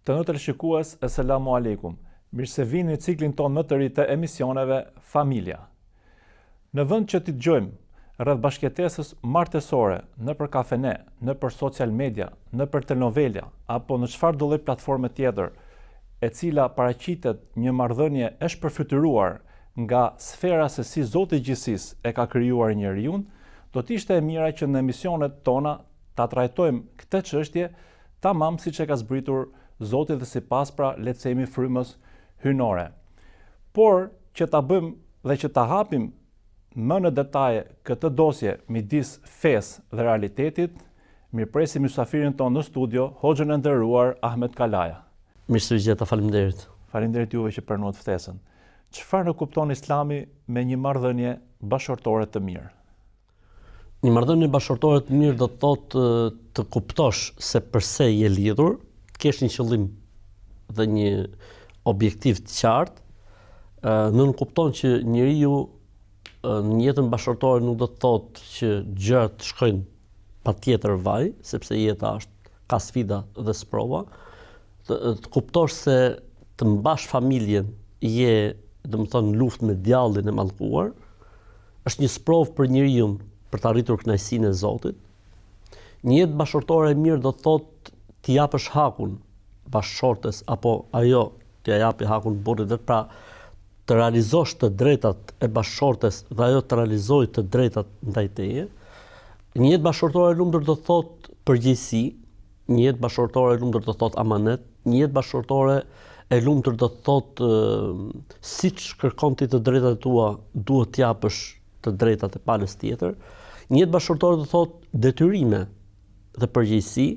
Të ndërtër shikues, Eselamu Aleikum. Mirë se vini në ciklin ton më të ri të emisioneve Familja. Në vend që t'i dëgjojmë rreth bashkëjetesës martesore nëpër kafene, nëpër social media, nëpër telenovela apo në çfarëdo lloj platforme tjetër, e cila paraqitet një marrëdhënie e shpërfytyruar nga sfera se si Zoti i gjithësisë e ka krijuar njeriu, do të ishte e mira që në emisionet tona ta trajtojmë këtë çështje tamam siç e ka zbritur Zoti dhe sipas pra le të themi frymës hyjnore. Por që ta bëjmë dhe që ta hapim më në detaje këtë dosje midis fesë dhe realitetit, mirëpresim mysafirin tonë në studio, hoxhën e nderuar Ahmet Kalaja. Mirësëgjeta, faleminderit. Faleminderit juve që pranuat ftesën. Çfarë në kupton Islami me një marrëdhënie bashkëtorë të mirë? Një marrëdhënie bashkëtorë të mirë do të thotë të kuptosh se përse je lidhur, të kesh një qëllim dhe një objektiv të qartë. Nuk kupton që njeriu në jetën bashkëtorë nuk do të thotë që gjërat shkojnë patjetër vaj, sepse jeta ka sfida dhe sprova. Të kuptosh se të mbash familjen je, domethënë, luftë me djallin e mallkuar, është një sprovë për njeriu për të arritur kënaqësinë e Zotit. Një jetë bashkëtorë e mirë do të thotë t'i japësh hakun bashkëshortes apo ajo t'ia japi hakun burrit, dhe pra të realizosh të drejtat e bashkëshortes dhe ajo të realizojë të drejtat ndaj teje. Një jetë bashkëtorë e lumtur do të thotë përgjegjësi, një jetë bashkëtorë e lumtur do të thotë amanet, një jetë bashkëtorë e lumtur do të thotë siç kërkon ti të drejtat tua, duhet t'japësh të drejtat e palës tjetër. Një jetë bashkëtorë do të thotë detyrime dhe përgjegjësi.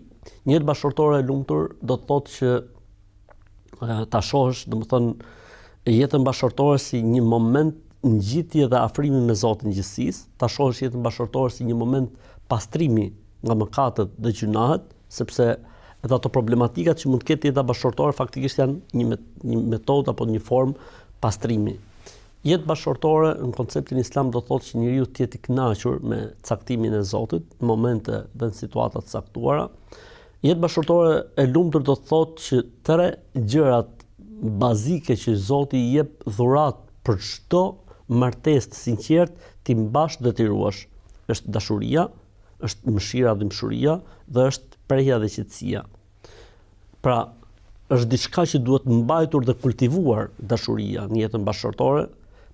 Një jetë bashkëtorë e lumtur do të thotë që ta shohësh, domethënë, jetën bashkëtorë si një moment ngjitje dhe afrimi me Zotin e gjithësisë, ta shohësh jetën bashkëtorë si një moment pastrimi nga mëkatet dhe gjunahet, sepse edhe ato problematikat që mund të ketë jeta bashkëtorë faktikisht janë një metodë apo një formë pastrimi. Jetë bashkëtorë në konceptin islam do thotë që njeriu të jetë i kënaqur me caktimin e Zotit në momente dhe në situata të caktuara. Jetë bashkëtorë e lumtur do thotë që tre gjërat bazike që Zoti i jep dhurat për çdo martesë të sinqertë ti mbash dhe ti ruash. Është dashuria, është mëshira dhe mshuria, dhe është prehja dhe qetësia. Pra, është diçka që duhet mbajtur dhe kultivuar dashuria në jetën bashkëtorë,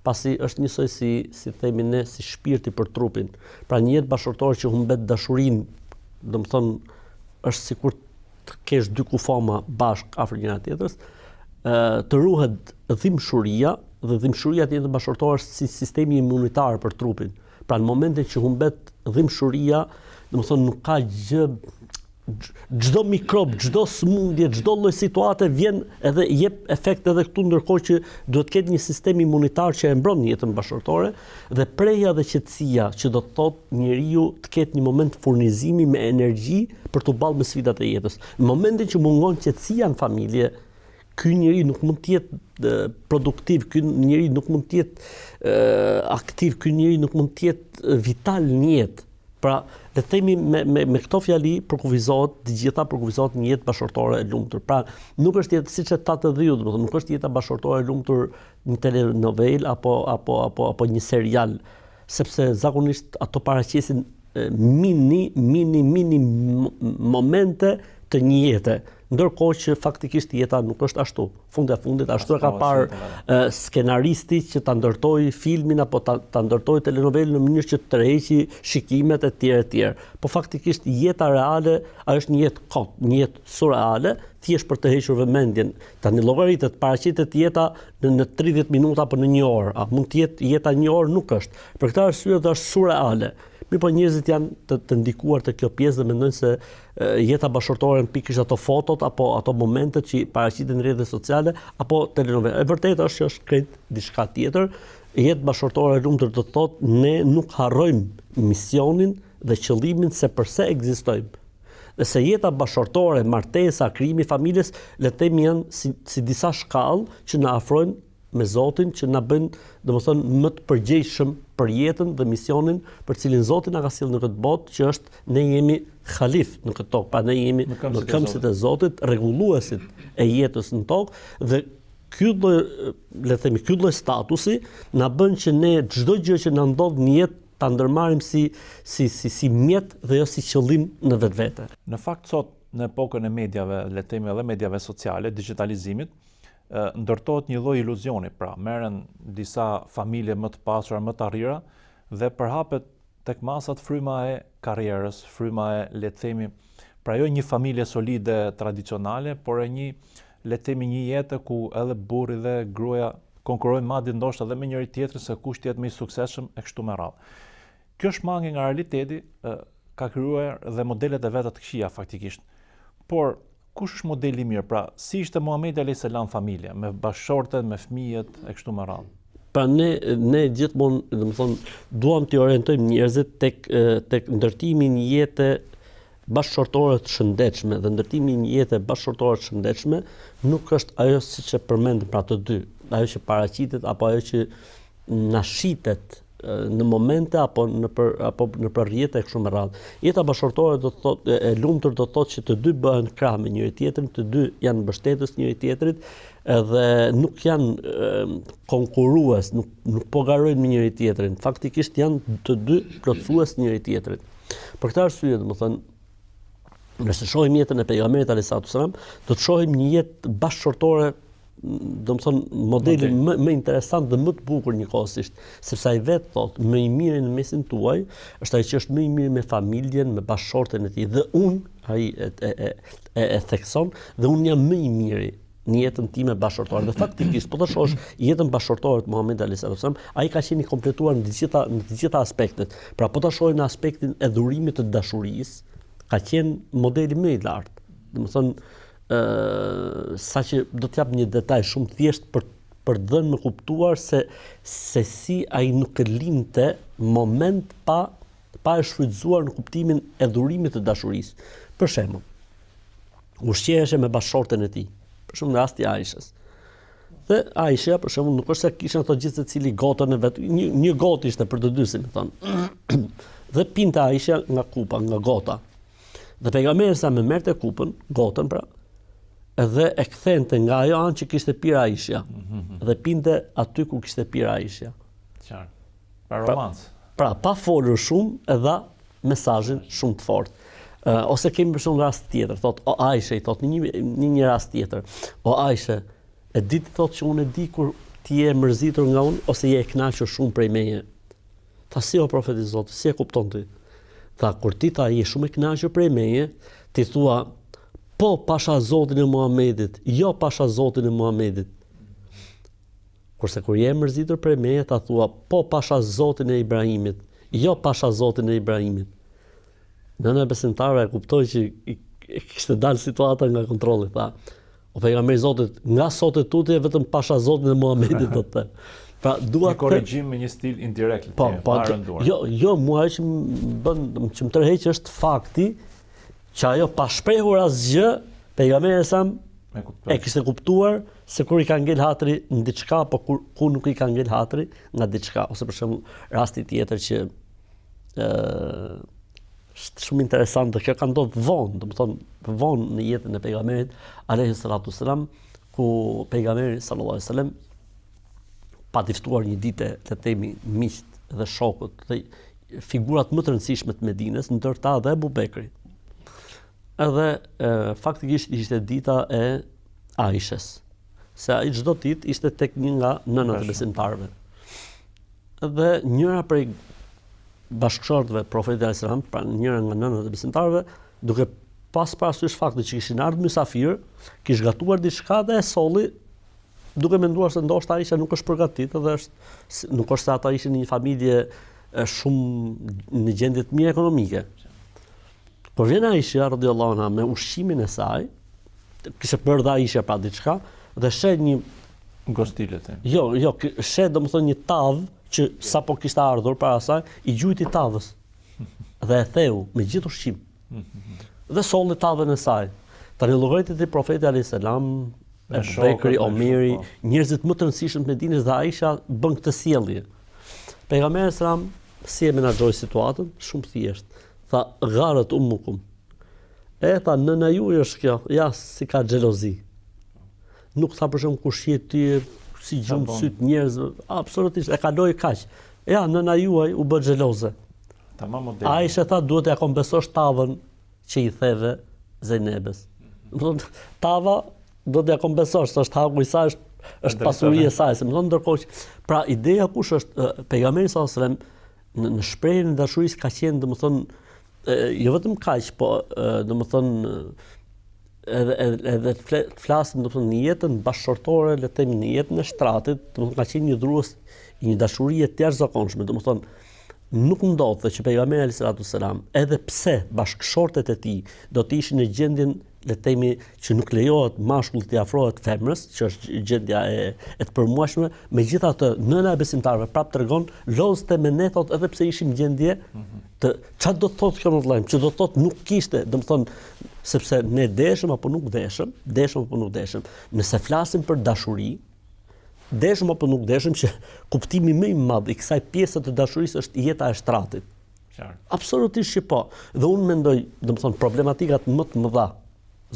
pasi është njësoj si themi ne, si shpirti për trupin. Pra një jetë bashkëtorë që humbet dashurinë, domethënë, është sikur të kesh dy kufoma bashk afër njëra tjetrës. Të ruhet dhimbshuria, dhe dhimbshuria të jetën bashkëtorë është si sistemi imunitar për trupin. Pra në momentin që humbet dhimbshuria, domethënë nuk ka gjë, çdo mikrob, çdo sëmundje, çdo lloj situate vjen edhe jep efekt edhe këtu, ndërkohë që duhet të ketë një sistem imunitar që e mbron jetën bashkëtorë, dhe preja dhe qetësia, që do të thotë njeriu të ketë një moment furnizimi me energji për të ballë me sfidat e jetës. Në momentin që mungon qetësia në familje, ky njeri nuk mund të jetë produktiv, ky njeri nuk mund të jetë aktiv, ky njeri nuk mund të jetë vital në jetë. Pra, le të themi me këto fjali përkufizohet të gjitha, përkufizohet një jetë bashkëtorë e lumtur. Pra, nuk është jetë siç e tatë dhiu, domethënë nuk është jeta bashkëtorë e lumtur një telenovel apo një serial, sepse zakonisht ato paraqesin mini momente të një jete. Ndërkohë që faktikisht jeta nuk është ashtu. Fundit ashtu e ka parë skenaristi që ta ndërtoi filmin apo ta ndërtoi telenovelën në mënyrë që të tërheqi shikimet e tjerë. Po faktikisht jeta reale është një jetë kot, një jetë surreale, thjesht për të hequr vëmendjen. Tani llogaritet paraqitet jeta në 30 minuta apo në 1 orë. A mund të jetë jeta 1 orë? Nuk është. Për këtë arsye është surreale. Mirë, njerëzit janë të ndikuar të kjo pjesë dhe mendojnë se jeta bashkëtorë në pikërisht ato fotot apo ato momentet që paraqiten në rrjetet sociale apo telenovela. E vërtetë është që është krejt diçka tjetër. Jetë bashkëtorë e lumtur do të thotë ne nuk harrojmë misionin dhe qëllimin se përse ekzistojmë. Dhe se jeta bashkëtorë, martesa, krijimi i familjes, le të themi janë si disa shkallë që na afrojnë me Zotin që na bën, domethënë, më të përgjegjshëm për jetën dhe misionin për cilin Zoti na ka sjellë në këtë botë, që është ne jemi halif në këtë tokë, pra ne jemi në këmbësit e Zotit, rregulluesit e jetës në tokë dhe ky lloj statusi na bën që ne çdo gjë që na ndodh në jetë ta ndërmarrim si mjet dhe jo si qëllim në vetvete. Në fakt sot në epokën e mediave, le të themi edhe mediave sociale, digitalizimit, ndërtohet një lloj iluzioni, pra merren disa familje më të pasura, më të arrira dhe përhapet tek masat fryma e karrierës, fryma e, le të themi, pra jo një familje solide tradicionale, por e një, le të themi, një jetë ku edhe burri dhe gruaja konkurrojnë madje ndoshta edhe me njëri tjetrin se kush të jetë më i suksesshëm e kështu me radhë. Kjo shmange nga realiteti ka krijuar dhe modelet e veta të këqija faktikisht. Por kush është modeli i mirë? Pra, si ishte Muhamedi alayhis salam familja, me bashkëshortet, me fëmijët e kështu me radhë? Pra ne gjithmonë, domethënë, duam të orientojmë njerëzit tek ndërtimi i një jete bashkëshortore të shëndetshme dhe ndërtimi i një jete bashkëshortore të shëndetshme nuk është ajo siç e përmendëm pra të dy, ajo që paraqitet apo ajo që na shitet në momente apo në rrjete e kështu me radhë. Jeta bashkëshortore do të thotë e lumtur do të thotë që të dy bëhen krah me njëri tjetrin, të dy janë mbështetës njëri tjetrit edhe nuk janë konkurrues, nuk po garojnë me njëri tjetrin. Faktikisht janë të dy plotësues njëri tjetrit. Për këtë arsye, domethënë, nëse shohim jetën e pejgamberit alayhis salam, do të shohim një jetë bashkëshortore, domethënë modeli më interesant dhe më të bukur njëkohësisht, sepse ai vetë thotë, më i miri në mesin tuaj është ai që është më i miri me familjen, me bashkëshorten e tij dhe unë ai e thekson dhe unë jam më i miri në jetën time bashkëshortore. Dhe faktikisht po të shohësh jetën bashkëshortore të Muhamedit alayhis salam, ai ka qenë i kompletuar në të gjitha aspektet. Pra po ta shohim në aspektin e dhurimit të dashurisë, ka qenë modeli më i lartë. Domethënë saqë do të jap një detaj shumë thjesht për dhënë me kuptuar se si ai nuk e linte moment pa e shfrytzuar në kuptimin e dhurimit të dashurisë. Për shembull, ushqeheshe me bashkëshorten e tij, për shembull në rasti Aishës. Dhe Aisha, për shembull, nuk është se kishin ato gjithë secili gotën e vet, një gotë ishte për të dy, si më thon. Dhe pinte Aisha nga kupa, nga gota. Dhe pejgamberi sa më merrte kupën, gotën pra, edhe e kthente nga ajo anë që kishte pirë Aisha. Dhe pinte aty ku kishte pirë Aisha. Qartë. Pa romancë. Pra, pa folur shumë e dha mesazhin shumë të fortë. Ose kemi për shumë rast tjetër, thot, o Aisha, i thot një rast tjetër, o Aisha, e di të thot që unë e di kur ti je mërzitur nga unë, ose je e kënaqur shumë prej meje. Tha, si o profeti i Zotit, si e kupton ti? Tha, kur ti je shumë e kënaqur prej meje, ti thua, po pasha Zotin e Muhamedit, jo pasha Zotin e Muhamedit. Kurse kur je mërzitur prej meje, ta thua, po pasha Zotin e Ibrahimit, jo pasha Zotin e Ibrahimit. Nëna e besimtarëve e kuptoi që kishte dalë situata nga kontrolli, tha. O pejgamberi i Zotit, nga sot e tutje vetëm pasha Zotin e Muhamedit do të. Pra dua një korrigjim me një stil indirekt. Po, jo, mua që më tërheq është fakti që ajo pa shprehur asgjë, pejgamberi sa e kishte kuptuar se kur i ka ngel hatri në diçka, po ku nuk i ka ngel hatri nga diçka. Ose për shembull rasti tjetër që është shumë interesante, kjo ka ndodhur vonë, domethënë vonë në jetën e pejgamberit alayhi salatu sallam, ku pejgamberi sallallahu alaihi wasallam pati ftuar një ditë të themi miqt dhe shokut dhe figurat më të rëndësishme të Medinës, ndër ta dhe Abu Bekri. Edhe faktikisht ishte dita e Aishës, se ai çdo ditë ishte tek një nga nënat e besimtarëve. Dhe njëra prej bashkëshortëve profetit alayhis salam, pra njëra nga nënat e besimtarëve, duke pas parasysh faktin që kishin ardhur mysafir, kishte gatuar diçka dhe e solli, duke menduar se ndoshta Aisha nuk është përgatitur dhe nuk është se ata ishin një familje shumë në gjendje të mirë ekonomike. Por vjen Aisha radhiyallahu anha me ushqimin e saj, kishte bërë dhe Aisha pra diçka dhe shet një gostilet. Jo, shet domethënë një tavë që sapo kishte ardhur para saj, i gjujti tavës. Dhe e theu me gjithë ushqim. Dhe solli tavën e saj. Tani llogaritet i profetit alayhis salam Abu Bekri, Omeri, njerëzit më të rëndësishëm të Medinës dhe Aisha bën këtë sjellje. Pejgamberi selam si e menaxhoi situatën, shumë thjesht. Tha gharat ummukum. E tha nëna juaj është kjo, ja si ka xhelozi. Nuk tha për shembull kush je ti, si gjumë syt njerëz, absolutisht e kaloi kaq. Ja nëna juaj u bë xheloze. Aisha tha duhet ja kompensosh tavën që i theve Zejnebes. Tava do t'ja kompensosh, se është haku i saj, është pasuria e saj, se më thonë ndërkohë që pra ideja kush është pejgamberi sallallahu alajhi wasallam në shprehjen e dashurisë ka qenë domethënë jo vetëm kaq, po domethënë edhe flasim domethënë në jetën bashkëshortore, le të themi në jetën e shtratit, domethënë ka qenë një drues i një dashurie të jashtëzakonshme, domethënë nuk ndodhte që pejgamberi alayhis salatu wasalam, edhe pse bashkëshortet e tij do të ishin në gjendjen le të themi që nuk lejohet mashkullit të afrohet femrës, që është gjendja e të përmuajshme, megjithatë nëna e besimtarëve prapë tregon lozte me ne thot edhe pse ishim në gjendje të çfarë do të thotë kjo në vëllai, që do të thotë nuk kishte, domethënë sepse ne deshëm apo nuk deshëm, nëse flasim për dashuri, deshëm apo nuk deshëm që kuptimi më i madh i kësaj pjese të dashurisë është jeta e shtratit. Absolutisht që po. Dhe unë mendoj, domethënë problematikat më të mëdha,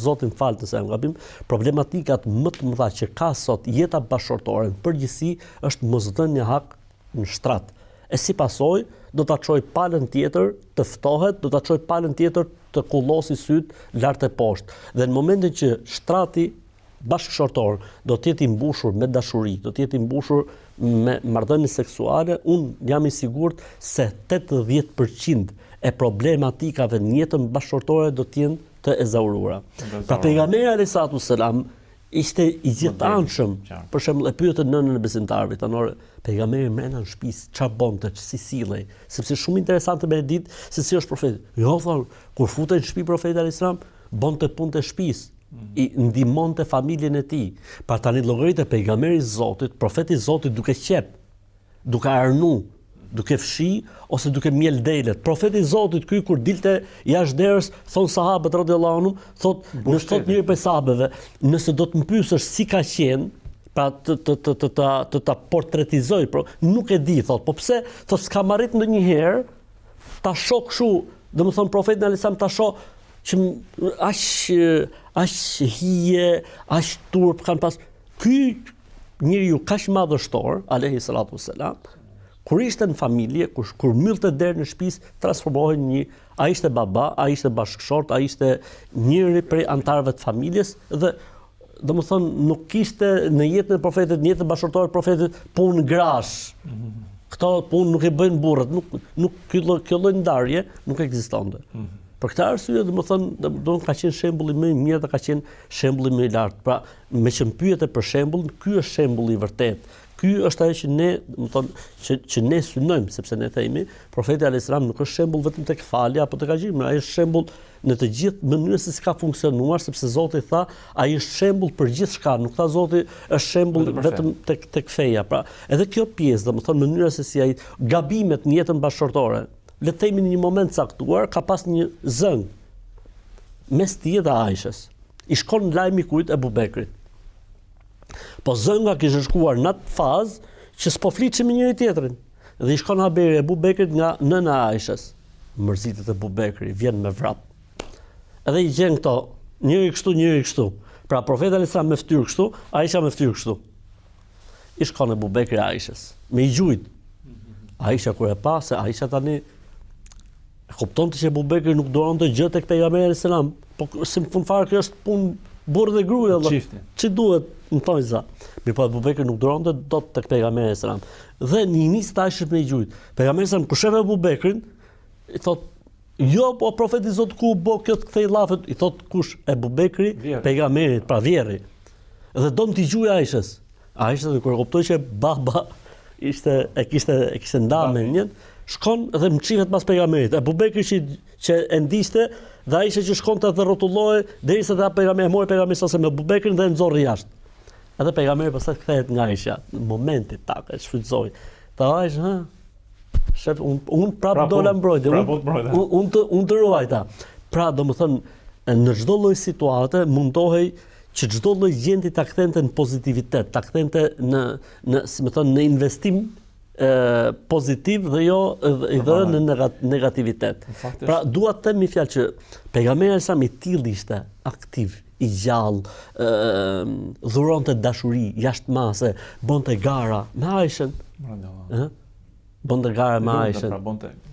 Zotin falë nëse jam gabim, problematikat më të mëdha që ka sot jeta bashkëshortore në përgjithësi është mosdhënia hak në shtrat. E si pasojë do ta çojë palën tjetër të ftohet, do ta çojë palën tjetër të kullosi syt lart e poshtë. Dhe në momentin që shtrati bashkëshortor do të jetë i mbushur me dashuri, do të jetë i mbushur me marrëdhënie seksuale, unë jam i sigurt se 80% e problematikave në jetën bashkëshortore do të jenë të ezauruara. Pra pejgamberi alayhis salatu wasalam ishte i gjithanshëm. Për shembull e pyetën nënën e besimtarëve, tanore pejgamberi brenda në shtëpi çfarë bonte, si sillej, sepse shumë interesante me ditë se si është profeti. Jo thon, kur futej në shtëpi profeti alayhis salam, bonte punë të shtëpisë, i ndihmonte familjen e tij. Pra tani llogaritë e pejgamberit Zotit, profeti i Zotit duke qep, duke arnu, duke fshi ose duke mjel delet. Profeti i Zotit ky kur dilte jashtë derës, thon sahabët radhiyallahu anhum, nëse thot njëri prej sahabëve, nëse do të më pyesësh si ka qenë, pra të ta portretizoj, nuk e di, thot, po pse, thot s'kam arrit ndonjëherë ta shoh kështu, domethënë profetin alayhis salam ta shoh që aq hije, aq turp kanë pas. Ky njeriu kaq madhështor, alayhi salatu wassalam, kur ishte në familje, kur myllte derën e shtëpisë, transformohej në një, ai ishte baba, ai ishte bashkëshort, ai ishte njëri prej antarëve të familjes dhe domethënë nuk kishte në jetën e profetit, në jetën bashkëshortore të profetit punë grash. Këto punë nuk e bëjnë burrat, nuk kjo lloj ndarje nuk ekzistonte. Për këtë arsye domethënë ka qenë shembulli më i mirë dhe ka qenë shembulli më i lartë. Pra, me që më pyete për shembull, ky është shembulli i vërtet. Ky është ajo që ne, domethënë, që ne synojmë, sepse ne themi, profeti alayhis salam nuk është shembull vetëm tek falja apo tek agjërimi, ai është shembull në të gjithë mënyrën se si ka funksionuar, sepse Zoti tha, ai është shembull për gjithçka, nuk tha Zoti është shembull vetëm tek feja. Pra, edhe kjo pjesë, domethënë mënyra se si ai gabimet në jetën bashkëshortore, le të themi në një moment caktuar ka pas një zëng mes tij dhe Aishës. I shkon lajmi kujt Ebu Bekrit. Po zënga kishte shkuar në atë fazë që s'po flitshim me njëri tjetrin. Dhe i shkon haberi Ebu Bekrit nga nëna e Aishës. Mërzitet Ebu Bekri, vjen me vrap. Edhe i gjen këto, njëri kështu. Pra profeti alayhis salam me fytyrë kështu, Aisha me fytyrë kështu. I shkon Ebu Bekri Aishës, me i gjujt. Aisha kur e pa se Aisha tani kuptonte që Ebu Bekri nuk duronte gjë tek pejgamberi alayhis salam, po si në fund fare kjo është punë burrë dhe gruaja, ç'i duhet, më thonjë za. Mirë, po Ebu Bekri nuk duronte dot tek pejgamberi alayhis salam. Dhe në nis të Aishës me i gjujt. Pejgamberi sa kur shef Ebu Bekrin, i thot, jo, po profeti Zot ku bë kjo të kthej llafet, i thot kush? Ebu Bekri, pejgamberit, pra vjerri. Dhe do t'i gjujë Aishës. Aisha kur kuptoi që baba kishte ndarë me njën, shkon dhe më qivet pas pejgamberit. Ebu Bekri që e ndiste dhe Aisha që shkonte dhe rrotulloi derisa ta pejgamberi mori pejgamberin sa me Ebu Bekrin dhe e nxorri jashtë. Edhe pejgamberi pastaj kthehet nga Aisha në momentin tak e shfrytëzoi. Tha Aisha, shef un prap dola mbrojtje. Un të ruajta. Pra domethënë në çdo lloj situate mundohej që çdo lloj gjendje ta kthente në pozitivitet, ta kthente në si më thon, në investim pozitiv dhe jo në negativitet. Pra dua të them një fjalë që pejgamberi sa i tillë ishte aktiv, i gjallë, dhuronte dashuri jashtë mase, bënte gara me Aishën. Bënte gara me Aishën.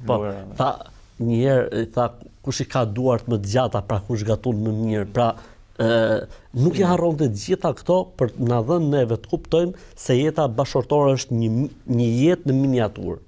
Po, tha një herë, tha kush i ka duart më të gjata, pra kush gatun më mirë. Pra nuk i harronte të gjitha këto për të na dhënë neve të kuptojmë se jeta bashkëtorë është një jetë në miniaturë.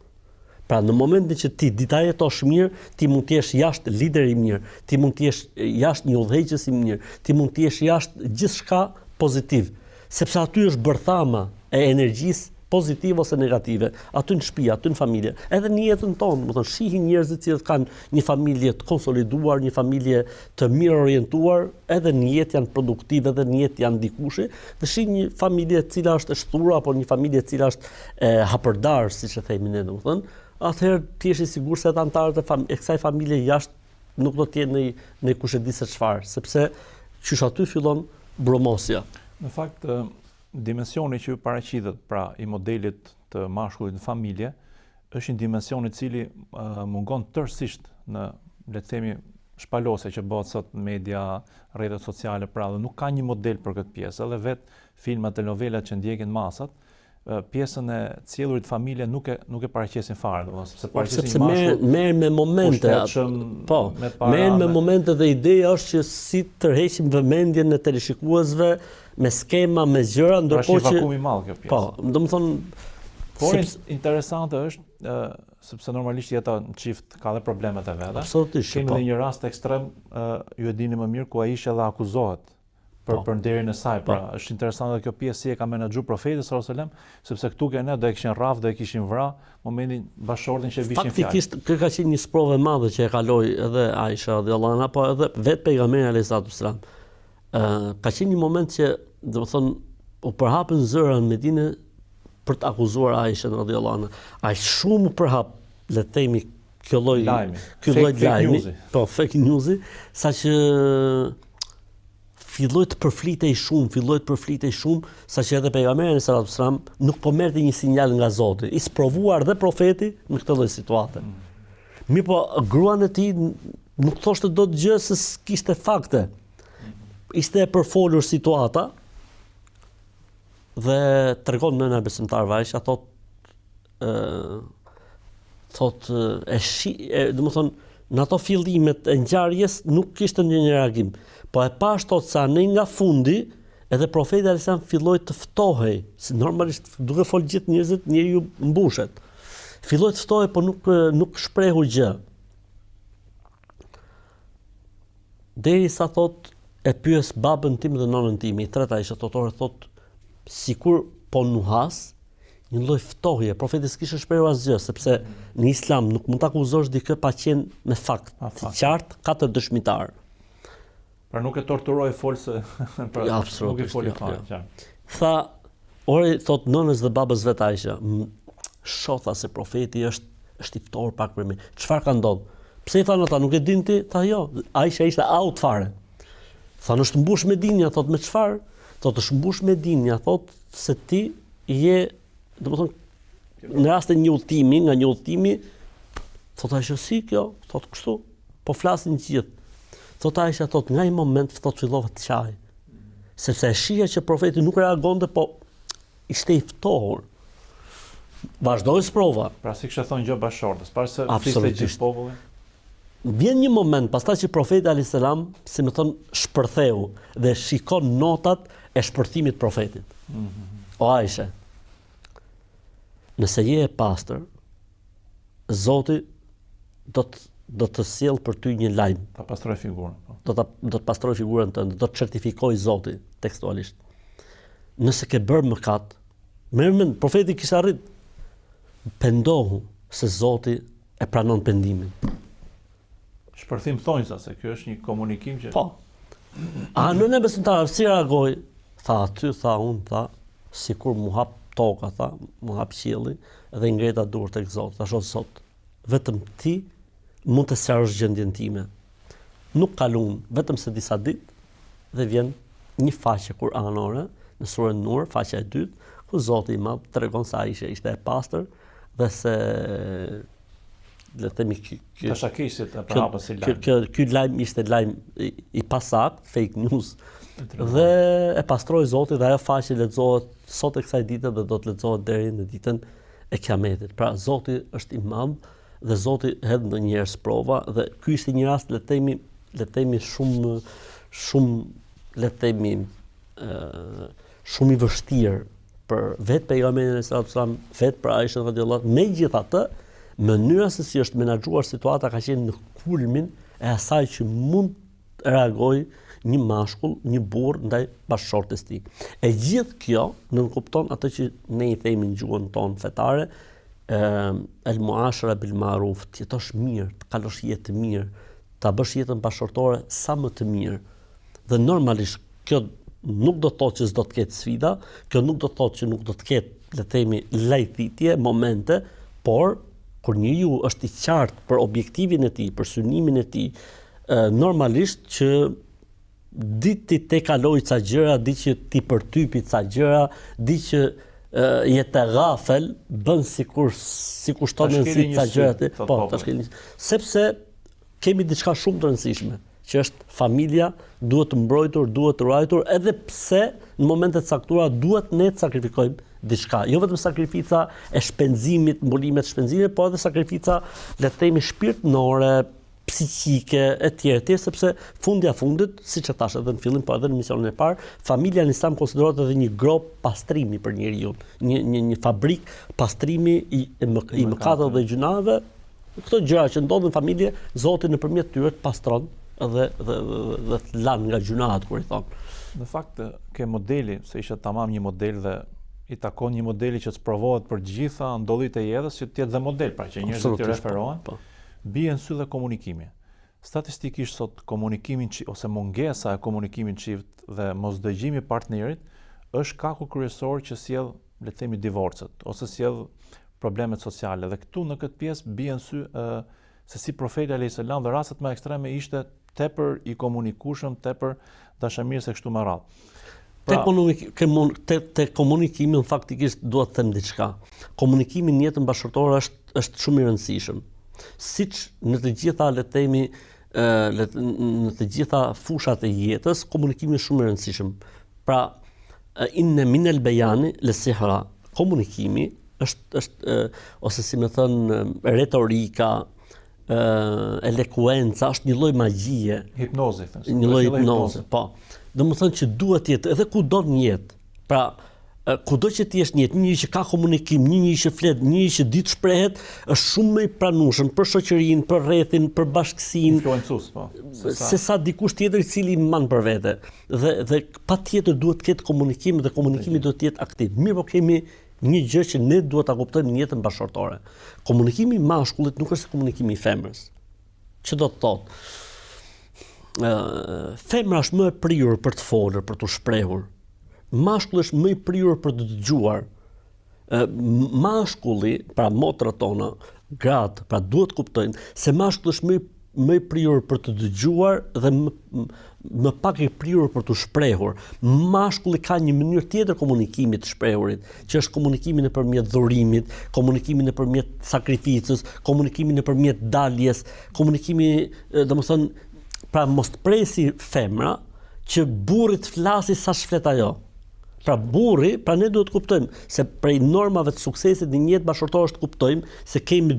Pra në momentin që ti dita jetosh mirë, ti mund të jesh jashtë lider i mirë, ti mund të jesh jashtë një udhëheqës i mirë, ti mund të jesh jashtë gjithçka pozitiv, sepse aty është bërthama e energjisë pozitive ose negative, aty në shtëpi, aty në familje, edhe në jetën tonë, do të thonë shihin njerëz që kanë një familje të konsoliduar, një familje të mirë orientuar, edhe në jetë janë produktive, edhe në jetë janë ndikushi, dhe shihin një familje e cila është e shturur apo një familje e cila është e hapërdar, siç e themi ne, domethënë, atëherë ti je i sigurt se anëtarët e kësaj familje jashtë nuk do të jenë në kush e di se çfarë, sepse qysh aty fillon bromosja. Në fakt, dimensioni që paraqitet pra i modelit të mashkullit në familje është një dimension i cili mungon tërësisht në, le të themi, shpalose që bëhet sot media, rrjetet sociale, pra dhe nuk ka një model për këtë pjesë, edhe vetë filmat e novelat që ndjekin masat, pjesën e cjellurit familje nuk e paraqesin fare, sepse merren me momente. Po, merren me momente dhe ideja është që si tërheqim vëmendjen e teleshikuesve me skema, me gjëra, ndërkohë që vakumi i madh kjo pjesë. Po, domethënë por interesante është sepse normalisht jeta në çift ka dhe problemet e veta. Absolutisht. Kemi edhe një rast ekstrem, ju e dini më mirë, ku Aisha dhe akuzohet për nderin e saj. Pra, është interesante kjo pjesë si e ka menaxhuar profeti sallallahu alajhi wasallam, sepse këtu që ne do e kishin rraf, do e kishin vrarë momentin bashkëshortin që vishin fjalë. Faktikisht kjo ka qenë një sprovë e madhe që e kaloi edhe Aisha radhiyallahu anha, po edhe vetë pejgamberi alayhi salatu wasalam. Ka qenë një moment që, domethënë, u përhapën zëra në Medinë për të akuzuar Aishën radhiyallahu anha. Aq shumë u përhap, le të themi, ky lloj lajmi, po fake news, saqë filloi të përflitej shumë, saqë edhe pejgamberi sallallahu alajhi wasallam nuk po merrte një sinjal nga Zoti. I sprovuar dhe profeti në këtë lloj situate. Mirë, po gruan e tij nuk thoshte dot gjë se kishte fakte. Ishte e përfolur situata dhe tregon nëna besimtarve Aisha, domethënë në ato fillimet e ngjarjes nuk kishte ndonjë reagim. Po e pash sa ne nga fundi edhe profeti alayhis salam filloi të ftohej, si normalisht duke fol gjithë njerëzit, njeriu mbushet. Filloi të ftohej, po nuk shprehu gjë. Derisa e pyes babën tim dhe nonën tim, i treta ishte thot sikur po nuhas, një lloj ftohje. Profeti s'kishte shprehur asgjë, sepse në Islam nuk mund ta akuzosh dikë pa qenë me fakt të qartë, ka të dëshmitar. Pra nuk e torturoi folse, pra ja, nuk i foli fare. Ja. Tha, thot nënës dhe babës vet Aisha, shotha se profeti është i ftohur pak për mi. Çfarë ka ndodhur? Pse i thanë ata, nuk e din ti? Tha jo, Aisha ishte out fare. Tha, është mbush me dinja, thot me çfarë? Thot është mbush me dinja, thot se ti je, domethënë në rast të një udhtimi, nga një udhtimi, thot Aisha si kjo, thot kështu, po flasin gjithë. Thot Aisha, thot nga një moment fillova të qaj. Sepse e shija që profeti nuk reagonte, po ishte i ftohur. Vazhdoi sprova. Pra si kishte thonë gjë bashkëshortës, para se fliste gjithë populli. Vjen një moment pastaj që profeti alayhis salam, si më thon, shpërtheu dhe shikon notat e shpërthimit të profetit. O Aisha, nëse je e pastër, Zoti do të sjell për ty një lajm. Ta pastroj figurën. Do të pastroj figurën tënde, do të certifikoj Zoti tekstualisht. Nëse ke bërë mëkat, mend, profeti kishte arrit, pendohu se Zoti e pranon pendimin. Shpërthim thonjësa, se kjo është një komunikim që... Po. A nëna besimtare si reagoi? Tha aty, tha unë, tha, sikur mu hap toka, tha, mu hap qielli dhe ngreta durë tek Zoti. Tha, Zot, vetëm ti mund të sqarosh gjendjen time. Nuk kalon vetëm se disa ditë dhe vjen një faqe kuranore në surën Nur, faqja e 2, ku Zoti i Madh tregon se ai ishte e pastër dhe se le të themi Të shakisit e përhapës si lajm. Ky lajm ishte lajm i pasakt, fake news. Dhe e pastroi Zoti dhe ajo faqe lexohet sot e kësaj dite dhe do të lexohet deri në ditën e Kiametit. Pra Zoti është i madh dhe Zoti hedh ndonjëherë sprova dhe ky ishte një rast le të themi shumë shumë i vështirë për vetë pejgamberin sallallahu alajhi wasallam, vetë për Aishën radhiyallahu anha. Megjithatë, mënyra se si është menaxhuar situata ka qenë në kulmin e asaj që mund të reagojë një mashkull, një burr ndaj bashkëshortes tij. E gjithë kjo nënkupton atë që ne i themi në gjuhën tonë fetare, el muashara bil ma'ruf, të jetosh mirë, të kalosh jetë mirë, ta bësh jetën bashkëshortore sa më të mirë. Dhe normalisht kjo nuk do të thotë që s'do të ketë sfida, kjo nuk do të thotë që nuk do të ketë, le të themi, lajthitje, momente, por kur njeriu është i qartë për objektivin e tij, për synimin e tij, normalisht që di ti te kaloj ca gjëra, di që ti përtypi ca gjëra, di që jetë ghafel, bën sikur shtonen si ca gjëra, po, ta shkelin. Sepse kemi diçka shumë të rëndësishme, që është familja, duhet të mbrojtur, duhet të ruajtur, edhe pse në momente të caktuara duhet ne të sakrifikojmë diçka. Jo vetëm sakrifica e shpenzimit, mbolimet shpenzimit, po edhe sakrifica, le të themi, shpirtënore, psiqike, etj, sepse fundja fundit, siç e thash edhe në fillim, po edhe në misionin e parë, familja në Islam konsiderohet edhe një grop pastrimi për njeriu, një fabrik pastrimi i mëkateve dhe gjunave. Këto gjëra që ndodhin në familje, Zoti nëpërmjet tyre të pastron dhe të lan nga gjunaat, kur i thon. Në fakt, ke modeli, se ishte tamam një model dhe i takon një modeli që të provohet për gjitha ndodhjet e jetës, që të jetë dhe model, pra që njerëzit të referohen. Bie në sy dhe komunikimi. Statistikisht sot komunikimin ose mungesa e komunikimit çift dhe mosdëgjimi i partnerit është kaku kryesor që sjell, le të themi, divorcet ose sjell problemet sociale. Dhe këtu në këtë pjesë bie në sy se si profeti alayhis salam dhe rastet më ekstreme ishte tepër i komunikueshëm, tepër dashamirës e kështu me radhë. Te komunikimi, faktikisht duhet të them diçka. Komunikimi në jetën bashkëtorë është shumë i rëndësishëm. Siç në të gjitha, le të themi, në të gjitha fushat e jetës, komunikimi është shumë i rëndësishëm. Pra, inne min el bejani le sihra. Komunikimi është ose si më thënë, retorika, elekuenca, është një lloj magjie. Hipnoze, një lloj hipnoze, po. Domethënë që duhet jetë edhe kudo në jetë. Pra, kudo që ti jesh në jetë, një që ka komunikim, një që flet, një që di të shprehet, është shumë më i pranueshëm për shoqërinë, për rrethin, për bashkësinë, influencues, po. Se sa dikush tjetër i cili mban për vete. Dhe patjetër duhet të ketë komunikim dhe komunikimi duhet të jetë aktiv. Mirë, po kemi një gjë që ne duhet ta kuptojmë në jetën bashkëtorë. Komunikimi i mashkullit nuk është komunikimi i femrës. Ç'do të thotë? Femra është më e prirur për të folur, për të shprehur. Mashkulli është më i prirur për të dëgjuar. Mashkulli, pra motrat tona, gratë, pra duhet kuptojnë se mashkulli është më i prirur për të dëgjuar dhe më pak i prirur për të shprehur. Mashkulli ka një mënyrë tjetër komunikimi të shprehurit, që është komunikimi nëpërmjet dhurimit, komunikimi nëpërmjet sakrificës, komunikimi nëpërmjet daljes, komunikimi, domethënë, pra mos të presi femra që burri të flasi sa shflet ajo. Pra burri, pra ne duhet të kuptojmë se prej normave të suksesit në një jetë bashkëtorë është të kuptojmë se kemi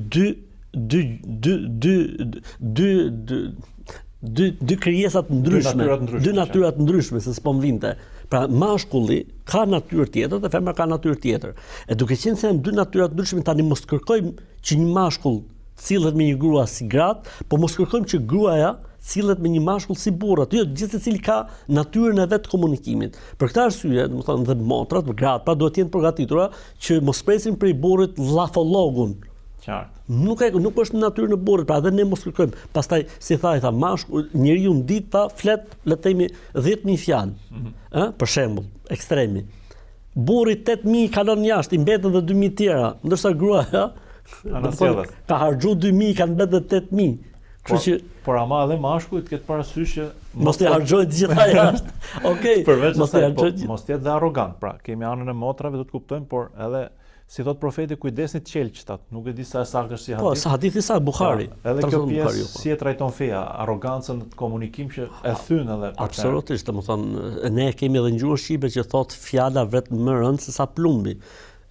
dy krijesa të ndryshme, dy natyra të ndryshme, se s'po më vinte. Pra mashkulli ka natyrë tjetër dhe femra ka natyrë tjetër. E duke qenë se janë dy natyra të ndryshme, tani mos kërkojmë që një mashkull cillet me një grua si gratë, po mos kërkojmë që gruaja cillet me një mashkull si burrat. Jo, gjithsecili ka natyrën e vet të komunikimit. Për këtë arsye, domethënë dhe motrat, gratë, pra duhet të jenë përgatitura që mos presin prej burrit llafologun. Qartë. Nuk është në natyrën e burrit, pra edhe ne mos kërkojmë. Pastaj, si tha mashkull, njeriu në ditë flet, le të themi 10.000 fjalë. Për shembull, ekstremi. Burri 8.000 kalon jashtë, i mbeten edhe 2.000 tjera, ndërsa gruaja ka harxhu 2.000, kanë mbetë 8.000. Por ama edhe mashkulli të ketë parasysh që mos të harxojë të gjitha jashtë. Okej. Përveç mos të asaj, harxojë. mos të jetë dhe arrogant. Pra, kemi anën e motrave, do të kuptojmë, por edhe si thot profeti, kujdesni të qelqtat. Nuk e di sa e saktë është si hadith. Po, sa hadithi sa Buhari. Edhe kjo pjesë si e trajton feja, arrogancën në komunikim që e thyn edhe për Absolutisht, domethënë ne kemi edhe në gjuhën shqipe që thot fjala vet më rënd se sa plumbi.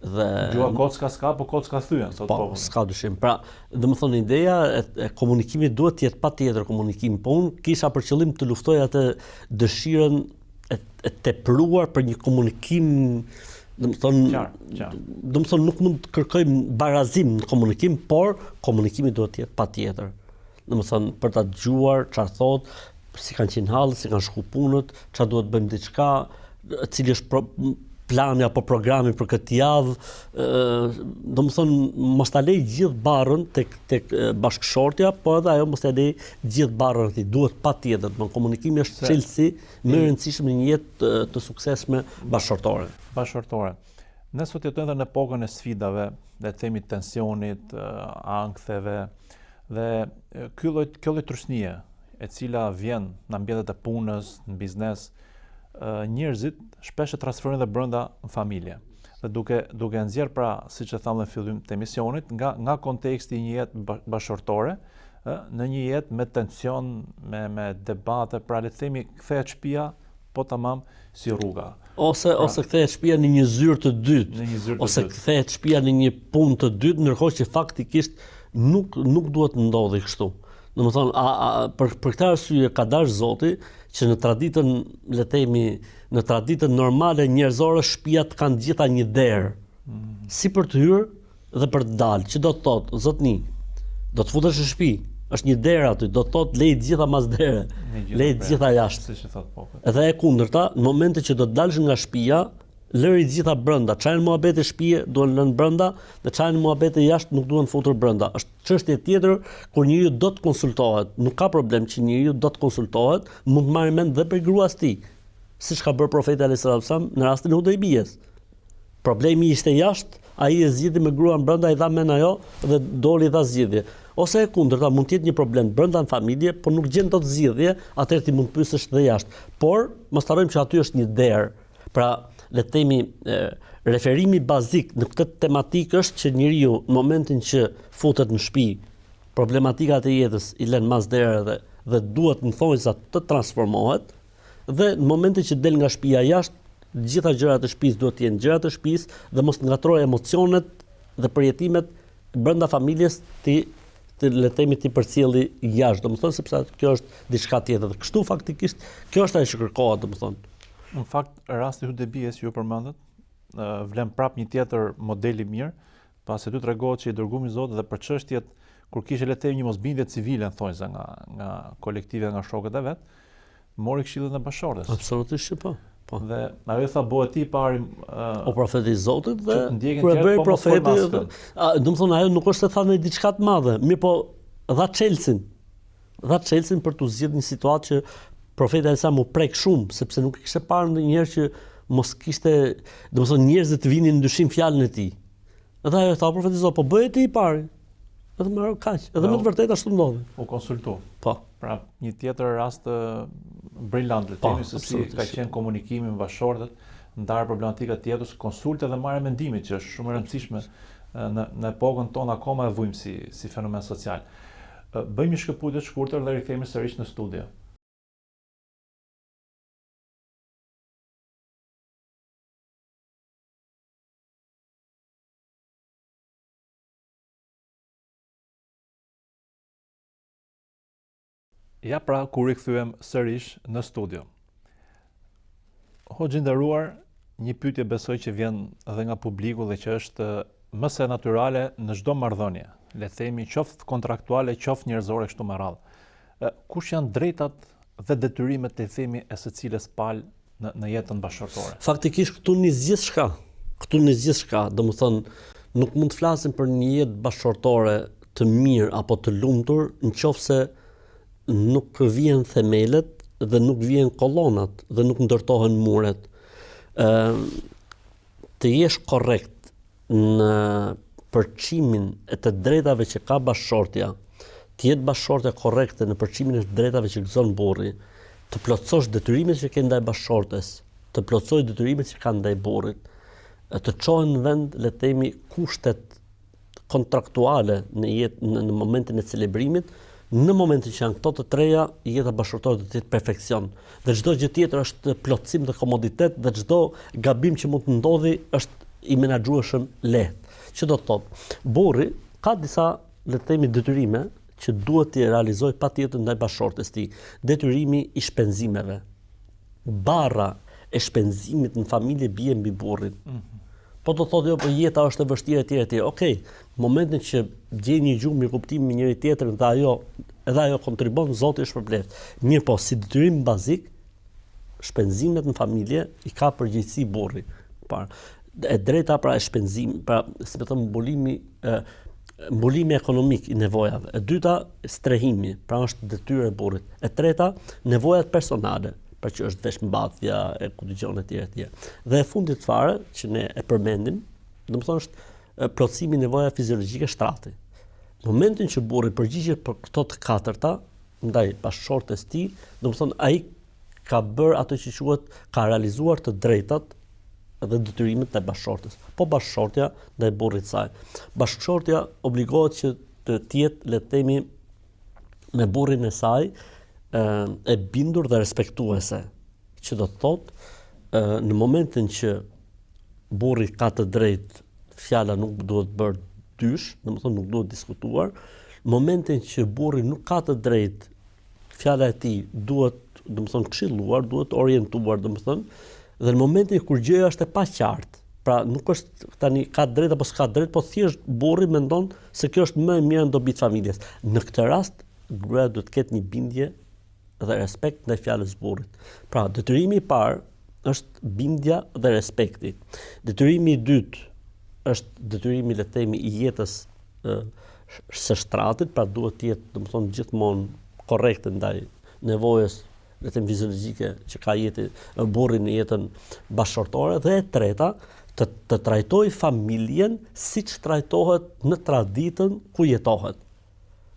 Dhe gjua kocka s'ka, po kocka thyen, thot po, s'ka dyshim. Pra, domethënë ideja e komunikimit duhet të jetë patjetër komunikim, po unë kisha për qëllim të luftoj atë dëshirën e tepruar për një komunikim, domethënë nuk mund të kërkojmë barazim në komunikim, por komunikimi duhet të jetë patjetër. Domethënë për ta dëgjuar çfarë thot, si kanë qenë hallë, si kanë shku punët, çfarë duhet bëjmë diçka, cili është plani apo programi për këtë javë, domethënë mos ta lej gjithë barrën tek bashkëshortja, po edhe ajo mos ta lej gjithë barrën aty. Duhet patjetër, komunikimi është çelësi më e rëndësishme në një jetë të suksesshme bashkëshortore. Ne sot jetojmë në epokën e sfidave, le të themi tensionit, anktheve dhe kjo lloj trusnie e cila vjen në ambientet e punës, në biznes, njerëzit shpesh e transferojnë dhe brenda në familje. Dhe duke nxjerr pra, siç e thamë në fillim të emisionit, nga konteksti i një jetë bashkëshortore në një jetë me tension, me debate, pra le të themi kthehet shtëpia po tamam si rruga. Ose kthehet shtëpia në një zyrë të dytë, ose kthehet shtëpia në një punë të dytë, ndërkohë që faktikisht nuk duhet të ndodhi kështu. Domethënë, për këtë arsye ka dash Zoti që në traditën, le të themi, në traditën normale njerëzore shtëpiat kanë gjitha një derë. Si për të hyrë dhe për të dalë. Që do të thotë, zotni, do të futesh në shtëpi, është një derë aty, do të thotë lej të gjitha mas dere, lej të gjitha jashtë. Edhe e kundërta, në momentin që do të dalësh nga shtëpia, lëri të gjitha brenda. Çajin muhabete shtëpie duhen lënë brenda, dhe çajin muhabete jashtë nuk duhen futur brenda. Është çështje tjetër kur njeriu do të konsultohet. Nuk ka problem që njeriu do të konsultohet, mund të marrë mend dhe për gruas tij. Siç ka bërë profeti alayhis salam në rastin e Hudejbijes. Problemi ishte jashtë, ai e zgjidhi me gruan brenda, i dha men ajo dhe doli dha zgjidhje. Ose e kundërta, mund të jetë një problem brenda në familje, por nuk gjen dot zgjidhje, atëherë ti mund të pyesësh dhe jashtë. Por mos harrojmë që aty është një derë. Pra, le të themi, referimi bazik në këtë tematikë është që njeriu në momentin që futet në shtëpi, problematikat e jetës i lën mas dere dhe duhet në thonjza të transformohet, dhe në momentin që del nga shtëpia jashtë, gjitha gjërat e shtëpisë duhet të jenë gjërat e shtëpisë dhe mos ngatrojë emocionet dhe përjetimet brenda familjes ti përcjelli jashtë, domethënë sepse kjo është diçka tjetër. Kështu faktikisht kjo është ajo që kërkohet, domethënë. Në fakt, rasti Hudejbijes ju përmendet, vlen prap një tjetër model i mirë, pasi aty tregohet që i dërguari i Zotit dhe për çështjet kur kishte le të themi një mosbindje civile, thonjza nga kolektive, nga shokët e vet, mori këshillet e bashkëshortes. Absolutisht po. Dhe ajo tha bëhet i pari o profeti i Zotit dhe kur e bëri profeti, domethënë ajo nuk është se tha në diçka të madhe, mirë po dha çelsin. Dha çelsin për të zgjidhur një situatë që profeti Alsa mu prek shumë, sepse nuk kishte parë ndonjëherë që mos kishte, domethënë njerëzit të vinin ndryshim fjalën e tij. Edhe ajo tha profeti Zot, po bëhet i pari. Edhe më kaq, edhe me të vërtetë ashtu ndodhi. U konsultu. Po. Pra, një tjetër rast brillant, le të themi, se si ka qenë komunikimi me bashkëshortet, ndarë problematika tjetër, konsulte dhe marrë mendimit, që është shumë e rëndësishme në epokën tonë akoma e vujmë si fenomen social. Bëjmë një shkëputje të shkurtër dhe rikthehemi sërish në studio. Ja pra, kur i kthyem sërish në studio. Hoxhë nderuar, një pyetje besoj që vjen edhe nga publiku dhe që është më së natyrale në çdo marrëdhënie, le të themi qoftë kontraktuale, qoftë njerëzore kështu me radhë. Kush janë drejtat dhe detyrimet, le të themi, e secilës palë në jetën bashkëshortore? Faktikisht këtu nis gjithçka. Këtu nis gjithçka, domethënë nuk mund të flasim për një jetë bashkëshortore të mirë apo të lumtur nëse nuk vjen themelet dhe nuk vjen kolonat dhe nuk ndërtohen muret. Të jesh korrekt në përqimin e të drejtave që ka bashkëshortja, të jetë bashkëshortja korrekte në përçimin e drejtave që gëzon burri, të plotësosh detyrimet që ke ndaj bashkëshortes, të plotësoj detyrimet që ka ndaj burrit, të çohen në vend, le të themi, kushtet kontraktuale në momentin e celebrimit. Në momentin që janë këto të treja, jeta bashkëtorë do të jetë perfekcion. Dhe çdo gjë tjetër është plotësim dhe komoditet dhe çdo gabim që mund të ndodhi është i menaxhueshëm lehtë. Që do të thotë, burri ka disa, le të themi, detyrime që duhet t'i realizojë patjetër ndaj bashkëshortes tij. Detyrimi i shpenzimeve. Barra e shpenzimit në familje bie mbi burrin. Po do thotë jo, po jeta është e vështirë etj. Okej, në momentin që gjej një gjumë i kuptim me njëri tjetrin dhe edhe ajo kontribon, Zoti është shpërblet. Mirë po, si detyrim bazik, shpenzimet në familje i ka përgjegjësi burri. E drejta pra e shpenzim, pra si më thënë mbulimi ekonomik i nevojave. E dyta, strehimi, pra është detyrë e burrit. E treta, nevojat personale, pra që është veshmbathja e kundicione etj. Dhe e fundit fare që ne e përmendim, domethënë është plotësimi i nevojave fiziologjike shtrati. Në momentin që burri përgjigjet për këto të katërta ndaj bashkëshortes tij, domethënë ai ka bërë ato që quhet, ka realizuar të drejtat dhe detyrimet ndaj bashkëshortes. Po bashkëshortja ndaj burrit të saj. Bashkëshortja obligohet që të jetë, le të themi, me burrin e saj e bindur dhe respektuese, që do të thotë në momentin që burri ka të drejtë, fjala nuk duhet bërë dysh, domethënë nuk duhet diskutuar. Në momentin që burri nuk ka të drejtë, fjala e tij duhet, domethënë, këshilluar, duhet orientuar, domethënë, dhe në momentin kur gjëja është e paqartë, pra nuk është tani ka drejt apo s'ka drejt, po thjesht burri mendon se kjo është më e mirë në dobi të familjes. Në këtë rast, gruaja duhet të ketë një bindje dhe respekt ndaj fjalës burrit. Pra, detyrimi i parë është bindja dhe respekti. Detyrimi i dytë është detyrimi, le të themi, i jetës së shtratit, pra duhet të jetë, domethënë, gjithmonë korrekte ndaj nevojës, le të themi, fiziologjike që ka burri në jetën bashkëshortore. Dhe e treta, të trajtoj familjen siç trajtohet në traditën ku jetohet.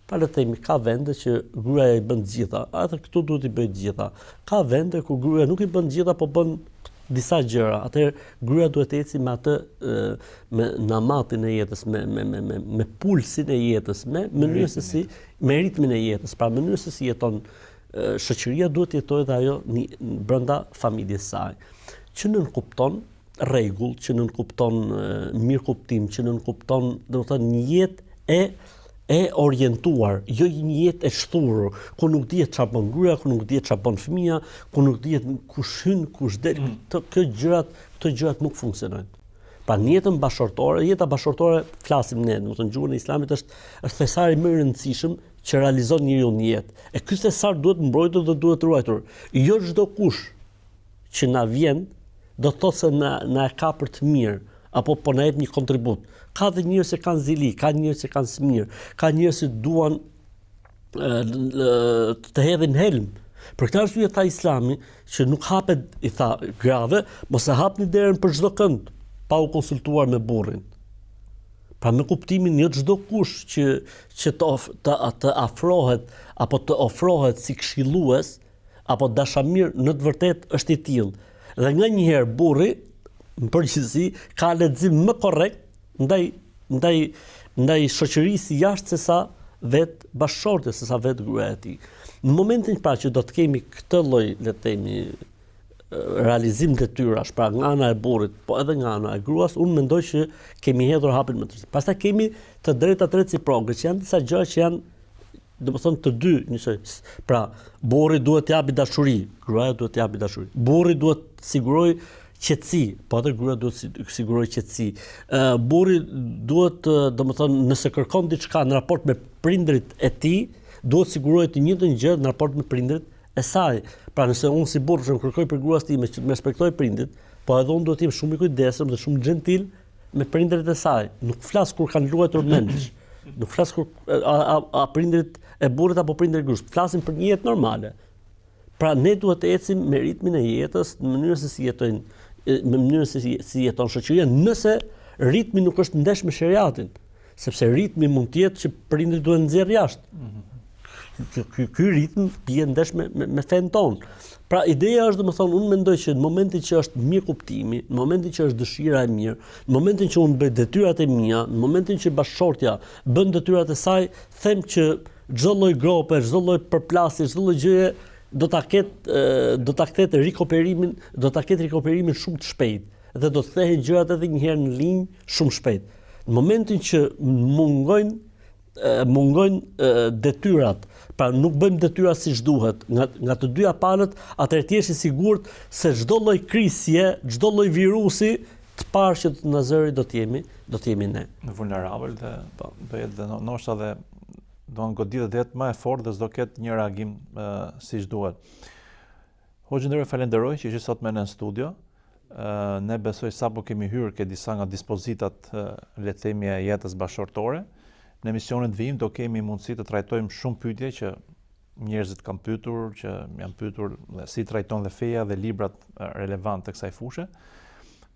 Pra le të themi, ka vende që gruaja i bën të gjitha, atë këtu duhet i bëj të gjitha. Ka vende ku gruaja nuk i bën të gjitha, po bën disa gjëra. Atëherë gruaja duhet të eci me atë me namatin e jetës, me pulsin e jetës, me mënyrën se si, me ritmin e jetës, pra mënyrën se si jeton shoqëria duhet të jetojë dhe ajo brenda familjes saj. Që nënkupton rregull, që nënkupton mirëkuptim, që nënkupton, domethënë, një jetë e orientuar, jo një jetë e shturur, ku nuk dihet çfarë bën gruaja, ku nuk dihet çfarë bën fëmia, ku nuk dihet kush hyn, kush del. Këto gjërat nuk funksionojnë. Pra në jetën bashkëshortore, jeta bashkëshortore, flasim ne, domethënë gjuhën e Islamit është thesari më i rëndësishëm që realizon njeriu në jetë. E ky thesar duhet mbrojtur dhe duhet ruajtur. Jo çdo kush që na vjen do të thotë se na e ka për të mirë, apo po na jep një kontribut. Ka dhe njerëz që kanë zili, ka njerëz që kanë smir, ka njerëz që duan të hedhin helm. Për këtë arsye tha Islami që nuk hapet, i tha grave, mos e hapni derën për çdo kënd pa u konsultuar me burrin. Pra me kuptimin jo çdo kush që të afrohet apo të ofrohet si këshillues apo dashamir në të vërtetë është i tillë. Dhe nganjëherë burri në përgjithësi ka lexim më korrekt ndaj shoqërisë jashtë sesa vetë bashkëshortes, sesa vetë gruaja e tij. Në momentin pra që do të kemi këtë lloj, le të themi, realizim detyrash, pra nga ana e burrit, po edhe nga ana e gruas, unë mendoj që kemi hedhur hapin më të rëndësishëm. Pastaj kemi të drejtat reciproke, që janë disa gjëra që janë, domethënë, të dy njësoj. Pra, burri duhet të japi dashuri, gruaja duhet të japi dashuri. Burri duhet të sigurojë qetësi, po edhe gruaja duhet të sigurojë qetësi. Burri duhet, domethënë, nëse kërkon diçka në raport me prindrit e tij, duhet sigurojë të njëjtën gjë në raport me prindrit e saj. Pra nëse unë si burr që kërkoj për gruas time që të respektoj prindit, po edhe unë duhet të jem shumë i kujdesshëm dhe shumë gentil me prindrit e saj. Nuk flas kur kanë luajtur mendsh. Nuk flas kur a prindrit e burrit apo prindrit e gruas. Flasim për një jetë normale. Pra ne duhet të ecim me ritmin e jetës, në mënyrën se si jetojnë, në mënyrën se si jeton shoqëria, nëse ritmi nuk është ndesh me shariatin, sepse ritmi mund të jetë që prindrit duhet nxjerr jashtë. ky ritëm bie ndesh me fen ton. Pra ideja është, domethënë, unë mendoj që në momentin që është mirë kuptimi, në momentin që është dëshira e mirë, në momentin që unë bëj detyrat e mia, në momentin që bashkëshortja bën detyrat e saj, them që çdo lloj grope, çdo lloj përplasje, çdo lloj gjëje do ta ketë rikoperimin, shumë të shpejtë dhe do të kthehen gjërat edhe një herë në linjë shumë shpejt. Në momentin që mungojnë detyrat, pra nuk bëjmë detyra siç duhet nga të dyja palët, atëherë ti je i sigurt se çdo lloj krisje, çdo lloj virusi të parë që të na zëri do të jemi ne. Vulnerabël dhe do jetë dhe ndoshta dhe do në goditë dhe jetë më e fortë dhe s'do ketë një reagim siç duhet. Hoxhë ndërë falenderoj që ishte sot me në studio. Ne besoj sapo kemi hyrë ke disa nga dispozitat le të themi e jetës bashkëtorë. Në emisionet vijim do kemi mundësi të trajtojmë shumë pyetje që njerëzit kanë pyetur, që janë pyetur dhe si trajton dhe feja dhe librat relevant të kësaj fushë.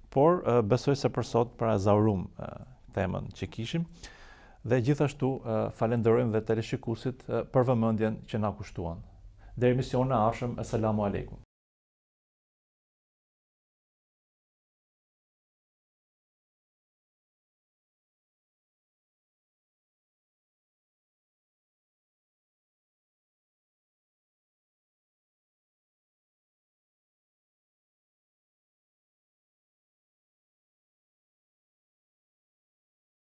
Por besoj se për sot parazaurëm temën që kishim dhe gjithashtu falenderojmë dhe teleshikuesit për vëmendjen që na kushtuan. Deri emisionin e ardhshëm, asalamu alaikum.